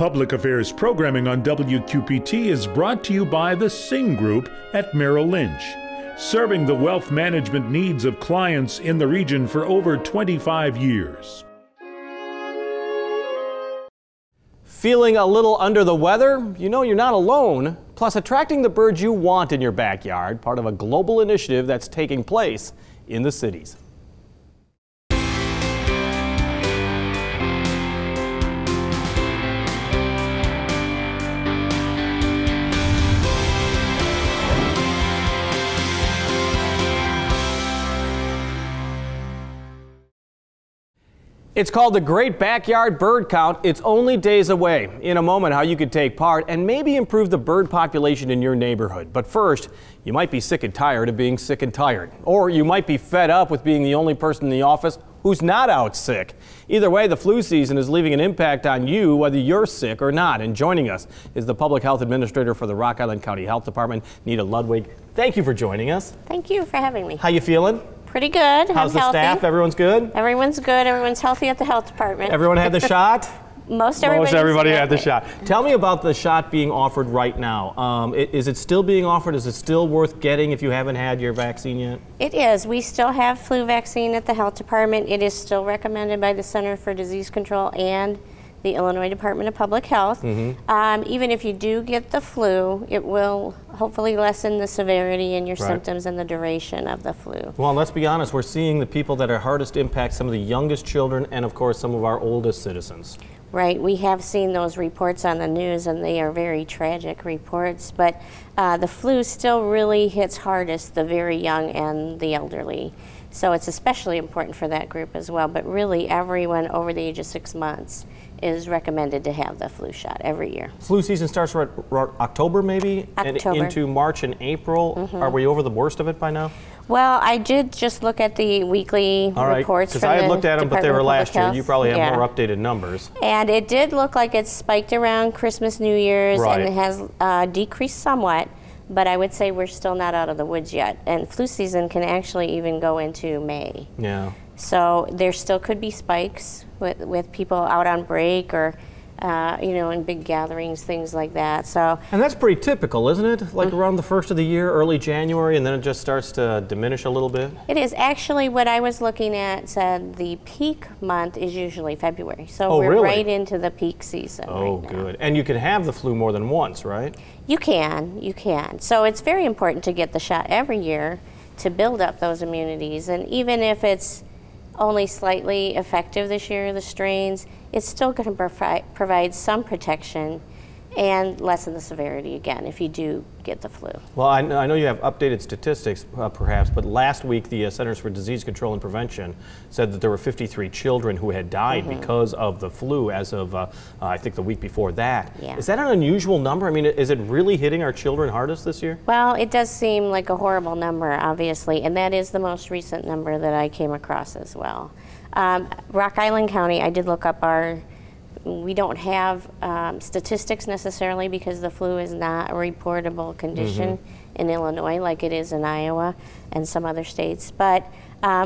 Public Affairs programming on WQPT is brought to you by the Singh Group at Merrill Lynch, serving the wealth management needs of clients in the region for over 25 years. Feeling a little under the weather? You know you're not alone. Plus, attracting the birds you want in your backyard, part of a global initiative that's taking place in the cities. It's called the Great Backyard Bird Count. It's only days away. In a moment, how you could take part and maybe improve the bird population in your neighborhood. But first, you might be sick and tired of being sick and tired. Or you might be fed up with being the only person in the office who's not out sick. Either way, the flu season is leaving an impact on you, whether you're sick or not. And joining us is the Public Health Administrator for the Rock Island County Health Department, Nita Ludwig. Thank you for joining us. Thank you for having me. How you feeling? Pretty good. How's the staff? Everyone's good? Everyone's good. Everyone's healthy at the health department. Everyone had the shot? Most everybody had the shot. Tell me about the shot being offered right now. Is it still being offered? Is it still worth getting if you haven't had your vaccine yet? It is. We still have flu vaccine at the health department. It is still recommended by the Center for Disease Control and the Illinois Department of Public Health. Even if you do get the flu, it will hopefully lessen the severity and your symptoms and the duration of the flu. Well, let's be honest, we're seeing the people that are hardest impact, some of the youngest children and of course some of our oldest citizens. Right, we have seen those reports on the news and they are very tragic reports, but the flu still really hits hardest the very young and the elderly. So it's especially important for that group as well, but really everyone over the age of 6 months is recommended to have the flu shot every year. Flu season starts right October maybe? October. And into March and April. Are we over the worst of it by now? Well, I did just look at the weekly reports from the because I had looked at them, but they were last year. You probably have more updated numbers. And it did look like it spiked around Christmas, New Year's, and it has decreased somewhat. But I would say we're still not out of the woods yet. And flu season can actually even go into May. Yeah. So there still could be spikes with people out on break or you know, in big gatherings, things like that. So. And that's pretty typical, isn't it? Like around the first of the year, early January, and then it just starts to diminish a little bit? It is. Actually, what I was looking at said the peak month is usually February. So we're right into the peak season right now. Good. And you can have the flu more than once, right? You can. So it's very important to get the shot every year to build up those immunities. And even if it's only slightly effective this year, the strains, it's still going to provide some protection and lessen the severity again if you do get the flu. Well, I know you have updated statistics perhaps, but last week the Centers for Disease Control and Prevention said that there were 53 children who had died because of the flu as of I think the week before that. Yeah. Is that an unusual number? I mean, is it really hitting our children hardest this year? Well, it does seem like a horrible number, obviously, and that is the most recent number that I came across as well. Rock Island County, I did look up we don't have statistics necessarily because the flu is not a reportable condition in Illinois like it is in Iowa and some other states. But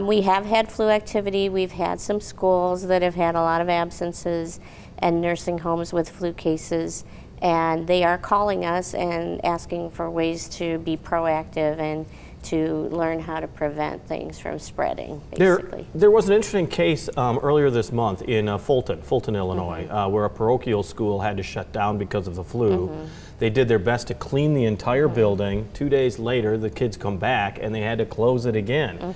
we have had flu activity. We've had some schools that have had a lot of absences and nursing homes with flu cases. And they are calling us and asking for ways to be proactive and to learn how to prevent things from spreading, basically. There was an interesting case earlier this month in Fulton, Illinois, where a parochial school had to shut down because of the flu. They did their best to clean the entire building. 2 days later, the kids come back and they had to close it again.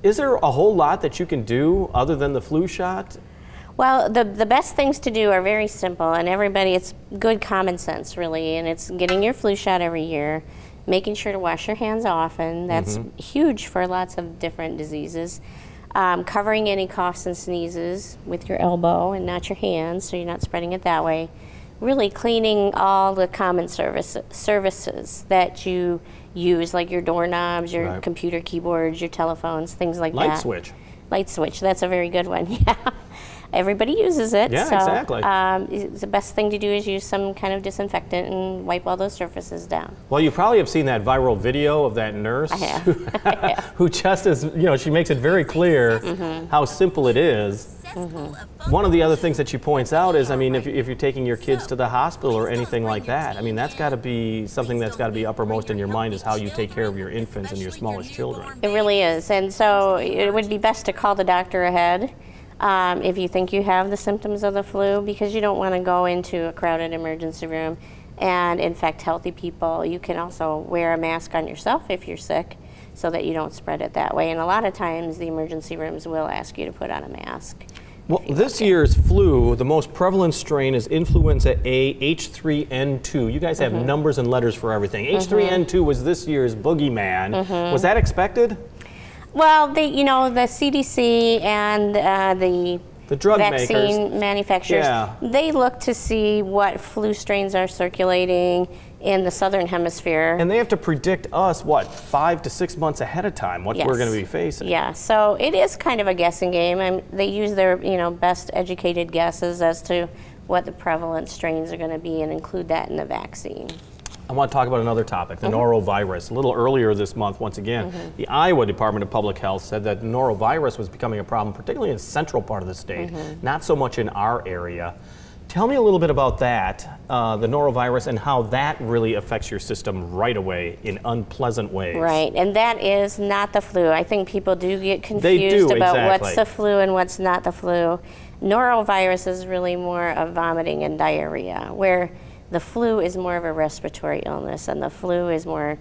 Is there a whole lot that you can do other than the flu shot? Well, the best things to do are very simple, and it's good common sense, really, and it's getting your flu shot every year, making sure to wash your hands often. That's huge for lots of different diseases. Covering any coughs and sneezes with your elbow and not your hands, so you're not spreading it that way. Really cleaning all the common services that you use, like your doorknobs, your computer keyboards, your telephones, things like that. Light switch. Light switch, that's a very good one, yeah. everybody uses it. Yeah, so, exactly. The best thing to do is use some kind of disinfectant and wipe all those surfaces down. Well, you probably have seen that viral video of that nurse I have. who just is, she makes it very clear how simple it is. One of the other things that she points out is, if you're taking your kids to the hospital or anything like that, that's got to be something that's got to be uppermost in your mind, is how you take care of your infants and your smallest children. It really is, and so it would be best to call the doctor ahead if you think you have the symptoms of the flu, because you don't want to go into a crowded emergency room and infect healthy people. You can also wear a mask on yourself if you're sick, so that you don't spread it that way. And a lot of times the emergency rooms will ask you to put on a mask. Well, this year's flu, the most prevalent strain is influenza A H3N2. You guys have numbers and letters for everything. H3N2 was this year's boogeyman. Was that expected? Well, the CDC and the drug vaccine manufacturers, they look to see what flu strains are circulating in the southern hemisphere. And they have to predict us, 5 to 6 months ahead of time, what we're going to be facing. Yeah, so it is kind of a guessing game. They use their best educated guesses as to what the prevalent strains are going to be and include that in the vaccine. I want to talk about another topic, the norovirus. A little earlier this month, once again, the Iowa Department of Public Health said that norovirus was becoming a problem, particularly in the central part of the state, not so much in our area. Tell me a little bit about that, the norovirus, and how that really affects your system right away in unpleasant ways. Right, and that is not the flu. I think people do get confused about what's the flu and what's not the flu. Norovirus is really more of vomiting and diarrhea, where the flu is more of a respiratory illness, and the flu is more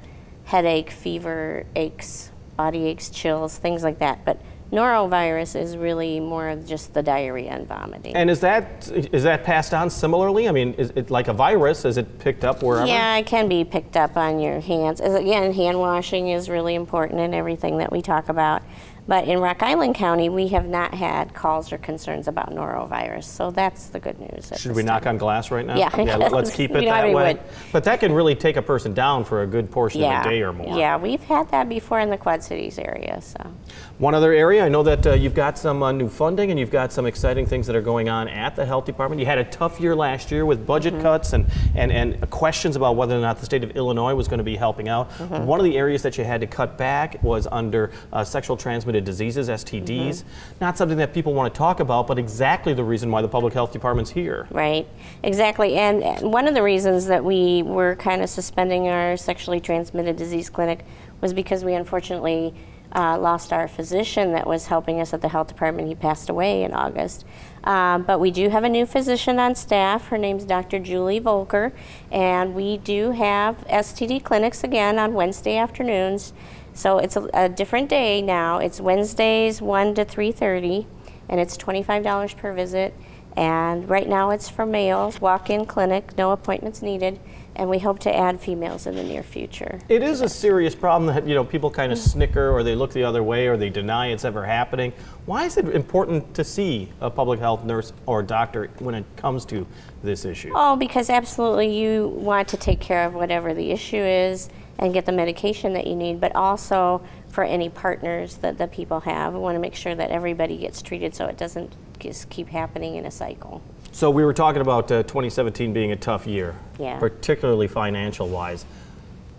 headache, fever, aches, body aches, chills, things like that. But norovirus is really more of just the diarrhea and vomiting. And is that passed on similarly? Is it like a virus? Is it picked up wherever? Yeah, it can be picked up on your hands. Again, hand washing is really important in everything that we talk about. But in Rock Island County, we have not had calls or concerns about norovirus, so that's the good news. Should we knock on glass right now? Yeah. Let's keep it that way. But that can really take a person down for a good portion of a day or more. Yeah, we've had that before in the Quad Cities area. So. One other area, I know that you've got some new funding and you've got some exciting things that are going on at the Health Department. You had a tough year last year with budget cuts and questions about whether or not the state of Illinois was going to be helping out. One of the areas that you had to cut back was under sexual transmitted diseases, STDs. Not something that people want to talk about, but exactly the reason why the Public Health Department's here. Right, exactly. And one of the reasons that we were kind of suspending our sexually transmitted disease clinic was because we unfortunately lost our physician that was helping us at the health department. He passed away in August. But we do have a new physician on staff. Her name's Dr. Julie Volker, and we do have STD clinics again on Wednesday afternoons. So it's a different day now. It's Wednesdays 1 to 3:30, and it's $25 per visit. And right now it's for males, walk-in clinic, no appointments needed, and we hope to add females in the near future. It is a serious problem that people kind of snicker, or they look the other way, or they deny it's ever happening. Why is it important to see a public health nurse or doctor when it comes to this issue? Oh, because absolutely you want to take care of whatever the issue is and get the medication that you need, but also for any partners that the people have. We want to make sure that everybody gets treated so it doesn't just keep happening in a cycle. So we were talking about 2017 being a tough year, yeah, particularly financial-wise.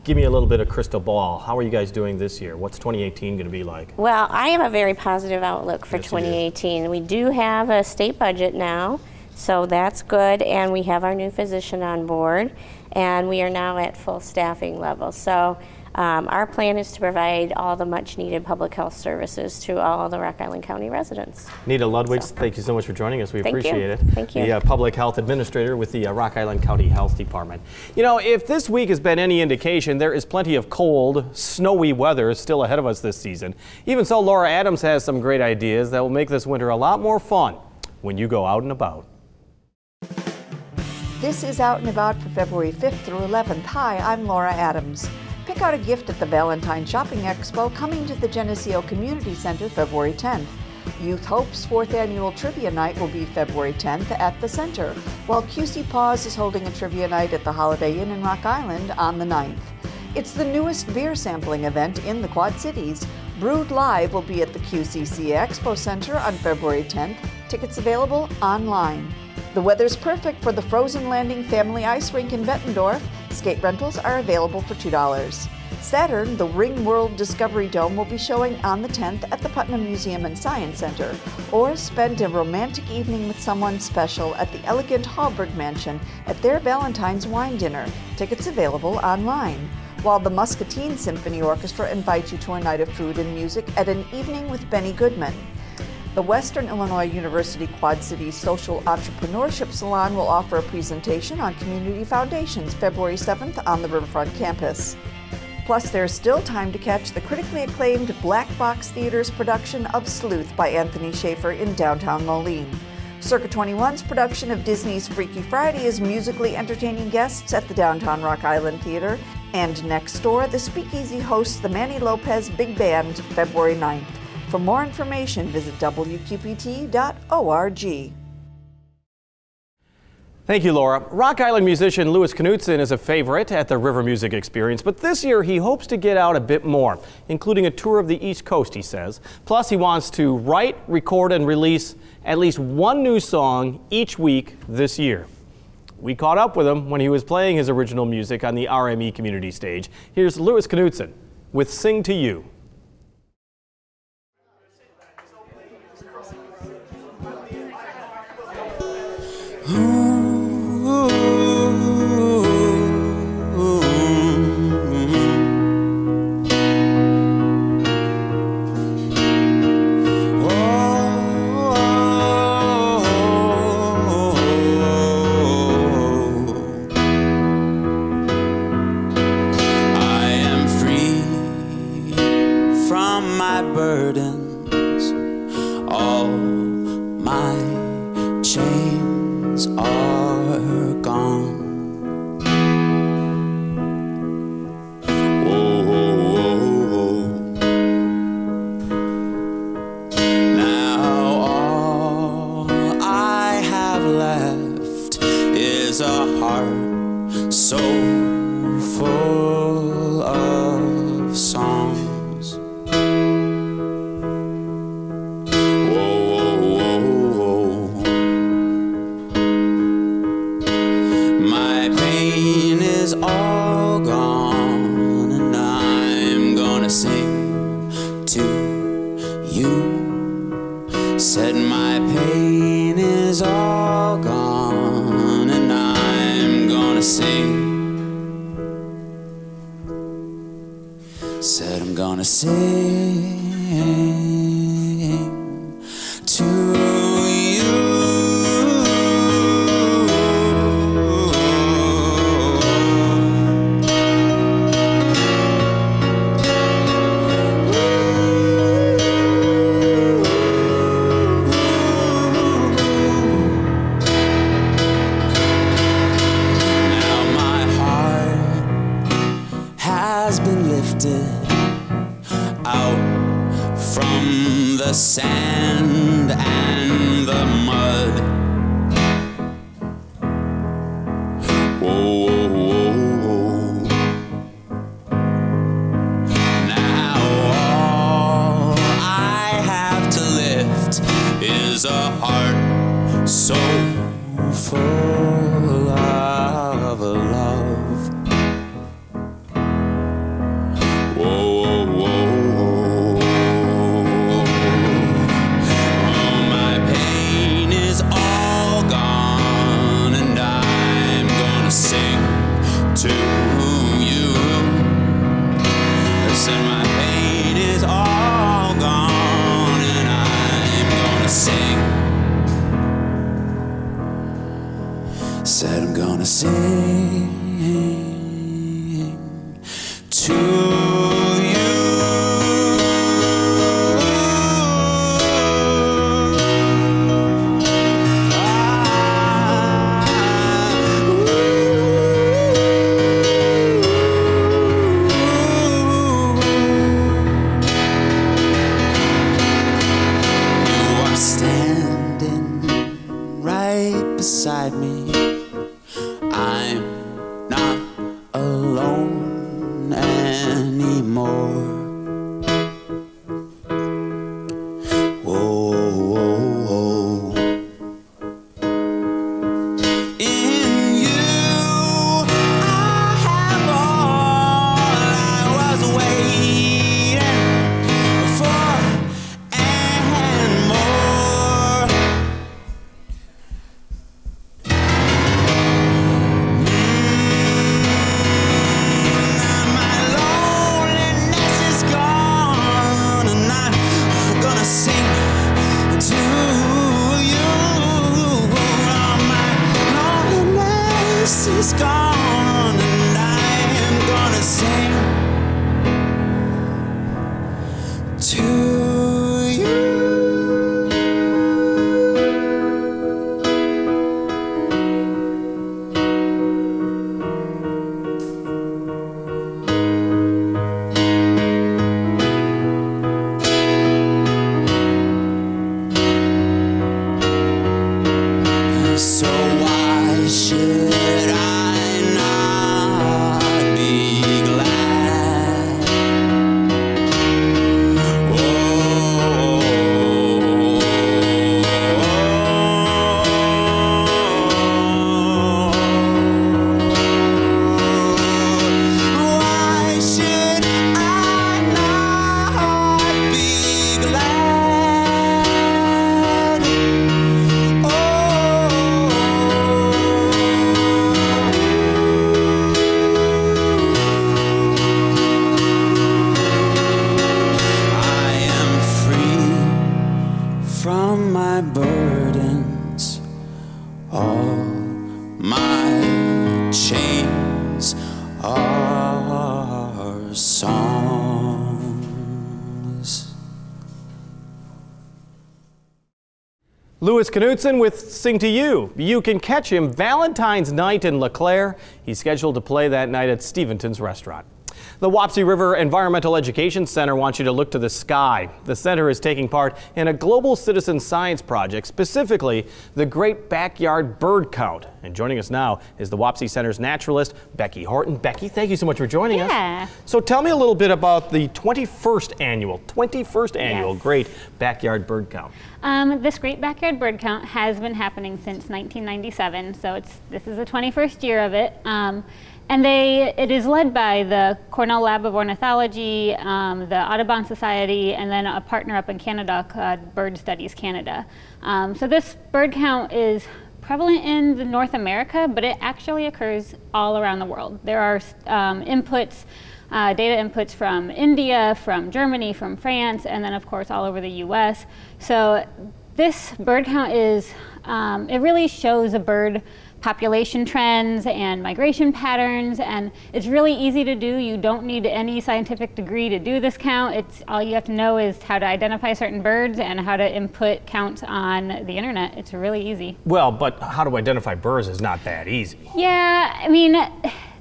Give me a little bit of crystal ball. How are you guys doing this year? What's 2018 going to be like? Well, I have a very positive outlook for 2018. We do have a state budget now, so that's good, and we have our new physician on board, and we are now at full staffing level. So our plan is to provide all the much needed public health services to all the Rock Island County residents. Nita Ludwig, thank you so much for joining us. We appreciate it. Thank you. The Public Health Administrator with the Rock Island County Health Department. If this week has been any indication, there is plenty of cold, snowy weather still ahead of us this season. Even so, Laura Adams has some great ideas that will make this winter a lot more fun when you go out and about. This is Out and About for February 5th through 11th. Hi, I'm Laura Adams. Pick out a gift at the Valentine Shopping Expo coming to the Geneseo Community Center February 10th. Youth Hope's 4th Annual Trivia Night will be February 10th at the center, while QC Paws is holding a trivia night at the Holiday Inn in Rock Island on the 9th. It's the newest beer sampling event in the Quad Cities. Brewed Live will be at the QCC Expo Center on February 10th, Tickets available online. The weather's perfect for the Frozen Landing Family Ice Rink in Bettendorf. Skate rentals are available for $2. Saturn, the Ring World Discovery Dome, will be showing on the 10th at the Putnam Museum and Science Center. Or spend a romantic evening with someone special at the elegant Hallberg Mansion at their Valentine's wine dinner. Tickets available online. While the Muscatine Symphony Orchestra invites you to a night of food and music at an evening with Benny Goodman. The Western Illinois University Quad Cities Social Entrepreneurship Salon will offer a presentation on community foundations February 7th on the Riverfront campus. Plus, there's still time to catch the critically acclaimed Black Box Theater's production of Sleuth by Anthony Schaefer in downtown Moline. Circa 21's production of Disney's Freaky Friday is musically entertaining guests at the Downtown Rock Island Theater. And next door, the Speakeasy hosts the Manny Lopez Big Band February 9th. For more information, visit wqpt.org. Thank you, Laura. Rock Island musician Louis Knutson is a favorite at the River Music Experience, but this year he hopes to get out a bit more, including a tour of the East Coast, he says. Plus, he wants to write, record, and release at least one new song each week this year. We caught up with him when he was playing his original music on the RME community stage. Here's Louis Knutson with Sing to You. Burdens, all my chains are gone. Whoa, whoa, whoa. Now all I have left is a heart so full of songs. All gone, and I'm gonna sing to you. Said my pain is all gone, and I'm gonna sing. Said I'm gonna sing to you. Out from the sand and the mud. Whoa, whoa, whoa. Now all I have to lift is a heart so full of love. Whoa, whoa, whoa. Oh, my pain is all gone, and I'm gonna sing to you. I said my pain is all gone, and I'm gonna sing. Said I'm gonna sing to you. You are standing right beside me. I'm not alone anymore. Whoa, whoa, whoa. this is gone, and I'm gonna sing to you. So why should I not be glad? Why should I not be glad? I am free from my burdens, all my chains are songs. Louis Knutson with Sing to You. You can catch him Valentine's night in LeClaire. He's scheduled to play that night at Steventon's Restaurant. The Wapsie River Environmental Education Center wants you to look to the sky. The center is taking part in a global citizen science project, specifically the Great Backyard Bird Count. And joining us now is the Wapsie Center's naturalist, Becky Horton. Becky, thank you so much for joining us. So tell me a little bit about the 21st annual Great Backyard Bird Count. This Great Backyard Bird Count has been happening since 1997, so this is the 21st year of it. And it is led by the Cornell Lab of Ornithology, the Audubon Society, and then a partner up in Canada called Bird Studies Canada. So this bird count is prevalent in North America, but it actually occurs all around the world. There are data inputs from India, from Germany, from France, and then of course all over the US. So this bird count is, it really shows a bird population trends and migration patterns, and it's really easy to do. You don't need any scientific degree to do this count. All you have to know is how to identify certain birds and how to input counts on the internet. It's really easy. Well, but how to identify birds is not that easy. Yeah, I mean,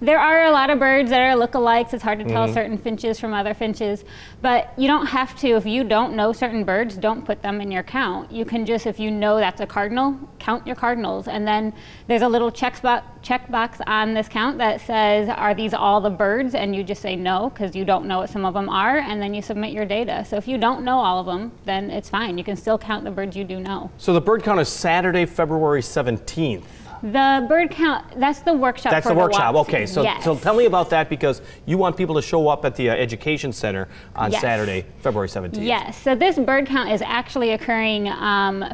there are a lot of birds that are lookalikes. It's hard to tell certain finches from other finches, but you don't have to. If you don't know certain birds, don't put them in your count. You can just, if you know that's a cardinal, count your cardinals. And then there's a little checkbox on this count that says, are these all the birds? And you just say no, because you don't know what some of them are, and then you submit your data. So if you don't know all of them, then it's fine. You can still count the birds you do know. So the bird count is Saturday, February 17th. The bird count, that's the workshop. That's for the workshop, Wapsie. okay. So, yes. so tell me about that, because you want people to show up at the Education Center on Yes. Saturday, February 17th. Yes, so this bird count is actually occurring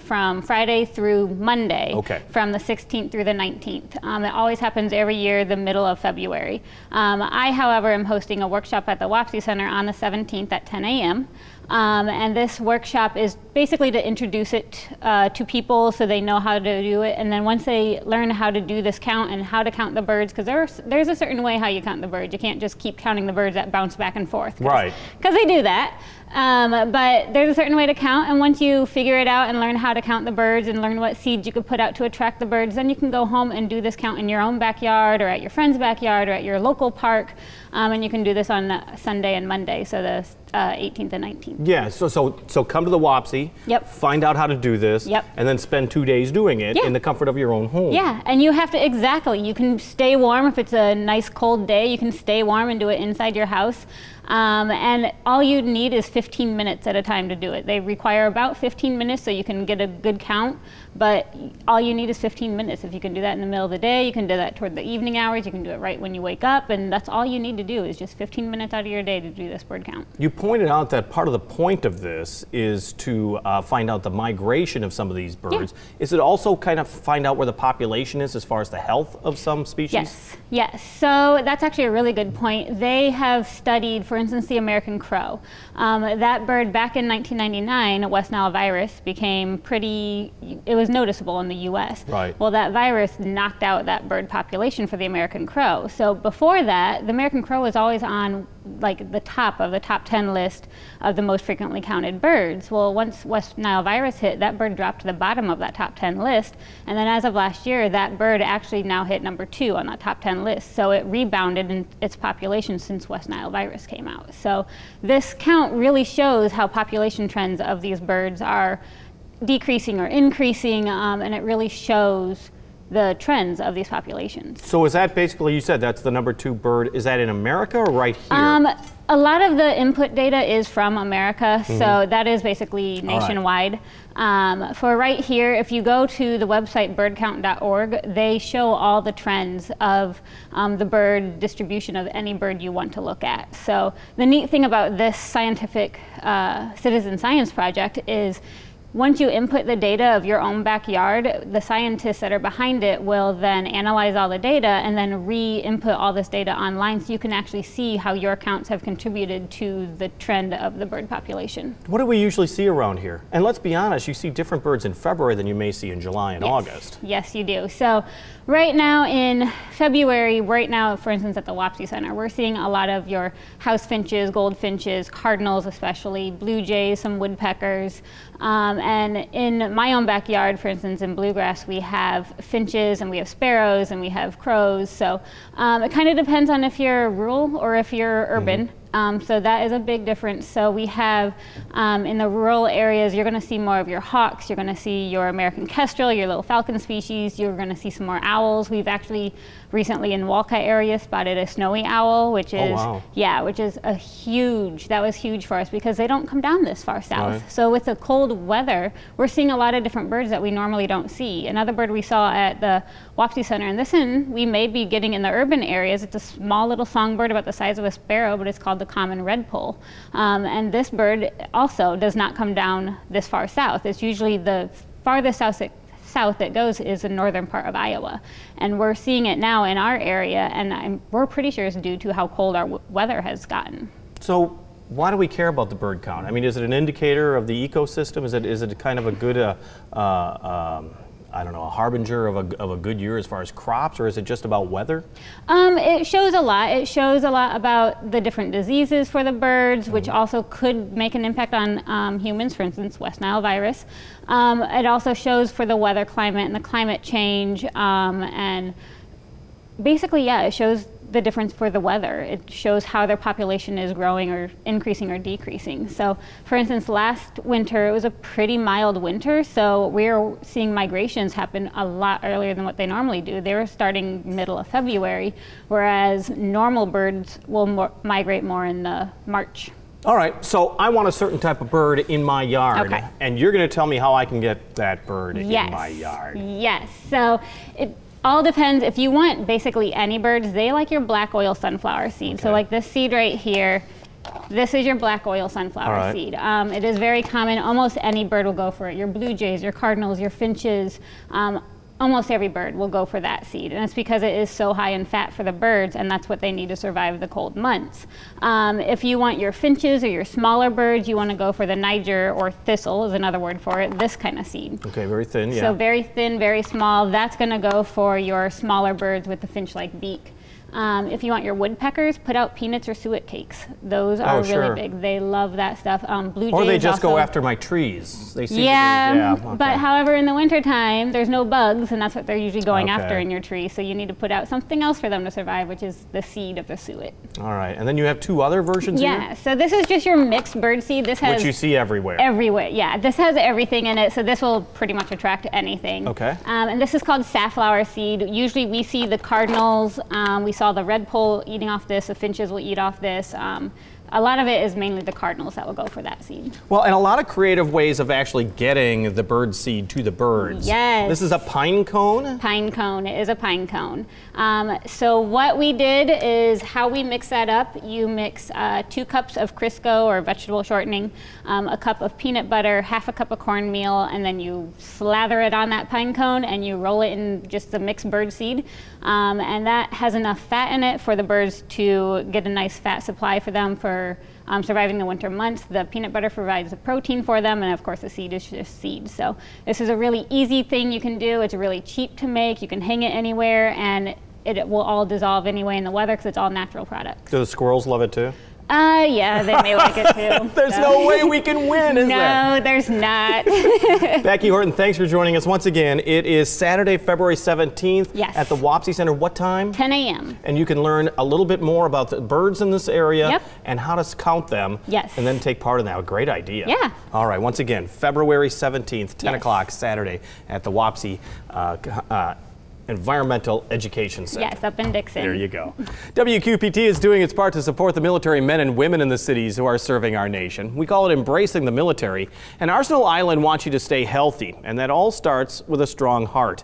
from Friday through Monday, Okay. from the 16th through the 19th. It always happens every year, the middle of February. I, however, am hosting a workshop at the Wapsie Center on the 17th at 10 a.m. And this workshop is basically to introduce it to people so they know how to do it. And then once they learn how to do this count and how to count the birds, because there's a certain way how you count the birds. You can't just keep counting the birds that bounce back and forth. Right. Because they do that. But there's a certain way to count, and once you figure it out and learn how to count the birds and learn what seeds you could put out to attract the birds, then you can go home and do this count in your own backyard or at your friend's backyard or at your local park. And you can do this on Sunday and Monday, so the 18th and 19th. Yeah, so come to the Wapsie, Yep. find out how to do this, Yep. and then spend 2 days doing it Yeah. in the comfort of your own home. Yeah, and you have to, exactly, you can stay warm if it's a nice cold day, you can stay warm and do it inside your house. And all you need is 15 minutes at a time to do it. They require about 15 minutes so you can get a good count, but all you need is 15 minutes. If you can do that in the middle of the day, you can do that toward the evening hours, you can do it right when you wake up, and that's all you need to do is just 15 minutes out of your day to do this bird count. You pointed out that part of the point of this is to find out the migration of some of these birds. Yeah. Is it also kind of find out where the population is as far as the health of some species? Yes, yes. So that's actually a really good point. They have studied, for instance, the American crow. That bird back in 1999, West Nile virus became it was noticeable in the US. Right. Well, that virus knocked out that bird population for the American crow. So before that, the American crow was always on like the top of the top 10 list of the most frequently counted birds. Well, once West Nile virus hit, that bird dropped to the bottom of that top 10 list. And then as of last year, that bird actually now hit number 2 on that top 10 list. So it rebounded in its population since West Nile virus came out. So this count really shows how population trends of these birds are decreasing or increasing, and it really shows the trends of these populations. So is that basically, you said that's the number 2 bird, is that in America or right here? A lot of the input data is from America, so that is basically nationwide. For right here, if you go to the website birdcount.org, they show all the trends of the bird distribution of any bird you want to look at. So the neat thing about this scientific citizen science project is once you input the data of your own backyard, the scientists that are behind it will then analyze all the data and then re-input all this data online so you can actually see how your counts have contributed to the trend of the bird population. What do we usually see around here? And let's be honest, you see different birds in February than you may see in July and August. Yes, you do. So right now in February, for instance, at the Wapsie Center, we're seeing a lot of your house finches, goldfinches, cardinals especially, blue jays, some woodpeckers. And in my own backyard, for instance, in bluegrass, we have finches and we have sparrows and we have crows. So it kind of depends on if you're rural or if you're urban. So that is a big difference. So we have in the rural areas, you're going to see more of your hawks, you're going to see your American kestrel, your little falcon species, you're going to see some more owls. We've actually recently in Walcott area spotted a snowy owl, which is, which is that was huge for us because they don't come down this far south. Right. So with the cold weather, we're seeing a lot of different birds that we normally don't see. Another bird we saw at the Wapsie Center, and this one we may be getting in the urban areas. It's a small little songbird about the size of a sparrow, but it's called the common redpoll. And this bird also does not come down this far south. It's usually the farthest south it goes is the northern part of Iowa. And we're seeing it now in our area, and we're pretty sure it's due to how cold our weather has gotten. So why do we care about the bird count? I mean, is it an indicator of the ecosystem? Is it kind of a good I don't know, a harbinger of a good year as far as crops, or is it just about weather? It shows a lot. It shows a lot about the different diseases for the birds, which also could make an impact on humans, for instance, West Nile virus. It also shows for the weather climate and the climate change, and basically, it shows the difference for the weather. It shows how their population is growing or increasing or decreasing. So for instance, last winter, it was a pretty mild winter, so we're seeing migrations happen a lot earlier than what they normally do. They were starting middle of February, whereas normal birds will migrate more in the March. All right, so I want a certain type of bird in my yard, and you're going to tell me how I can get that bird in my yard. Yes, so it all depends. If you want basically any birds, they like your black oil sunflower seed. So like this seed right here, this is your black oil sunflower seed. It is very common. Almost any bird will go for it. Your blue jays, your cardinals, your finches, almost every bird will go for that seed. And it's because it is so high in fat for the birds, and that's what they need to survive the cold months. If you want your finches or your smaller birds, you want to go for the Niger, or thistle is another word for it, this kind of seed. Okay, very thin, So very thin, very small. That's going to go for your smaller birds with the finch-like beak. If you want your woodpeckers, put out peanuts or suet cakes. Those are really big. They love that stuff. Blue jays or they just also go after my trees. They seem but however, in the wintertime, there's no bugs, and that's what they're usually going after in your tree. So you need to put out something else for them to survive, which is the seed of the suet. All right, and then you have 2 other versions here? So this is just your mixed bird seed. This has which you see everywhere. Everywhere, this has everything in it, so this will pretty much attract anything. Okay. And this is called safflower seed. Usually we see the cardinals, we saw the redpoll eating off this, the finches will eat off this. A lot of it is mainly the cardinals that will go for that seed. Well, and a lot of creative ways of actually getting the bird seed to the birds. Yes. This is a pine cone? Pine cone. It is a pine cone. So what we did is how we mix that up. You mix 2 cups of Crisco or vegetable shortening, a cup of peanut butter, half a cup of cornmeal, and then you slather it on that pine cone and you roll it in just the mixed bird seed. And that has enough fat in it for the birds to get a nice fat supply for them for for surviving the winter months. The peanut butter provides the protein for them, and of course the seed is just seed. So this is a really easy thing you can do. It's really cheap to make. You can hang it anywhere, and it will all dissolve anyway in the weather because it's all natural products. Do the squirrels love it too? Yeah, they may like it too. There's no way we can win, is there? No, there's not. Becky Horton, thanks for joining us once again. It is Saturday, February 17th at the Wapsie Center. What time? 10 a.m. And you can learn a little bit more about the birds in this area and how to count them. Yes. And then take part in that. A great idea. Yeah. All right, once again, February 17th, 10 o'clock Saturday at the Wapsie Environmental Education Center. Yes, up in Dixon. There you go. WQPT is doing its part to support the military men and women in the cities who are serving our nation. We call it Embracing the Military, and Arsenal Island wants you to stay healthy, and that all starts with a strong heart.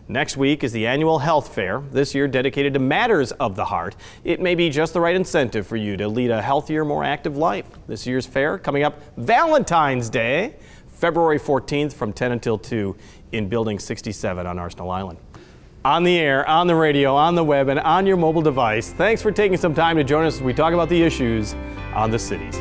Next week is the annual health fair, this year dedicated to matters of the heart. It may be just the right incentive for you to lead a healthier, more active life. This year's fair coming up Valentine's Day, February 14th from 10 until 2 in Building 67 on Arsenal Island. On the air, on the radio, on the web, and on your mobile device. Thanks for taking some time to join us as we talk about the issues on the cities.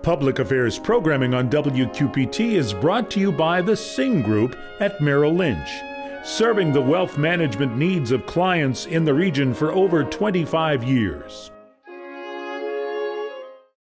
Public Affairs programming on WQPT is brought to you by the Sing Group at Merrill Lynch, serving the wealth management needs of clients in the region for over 25 years.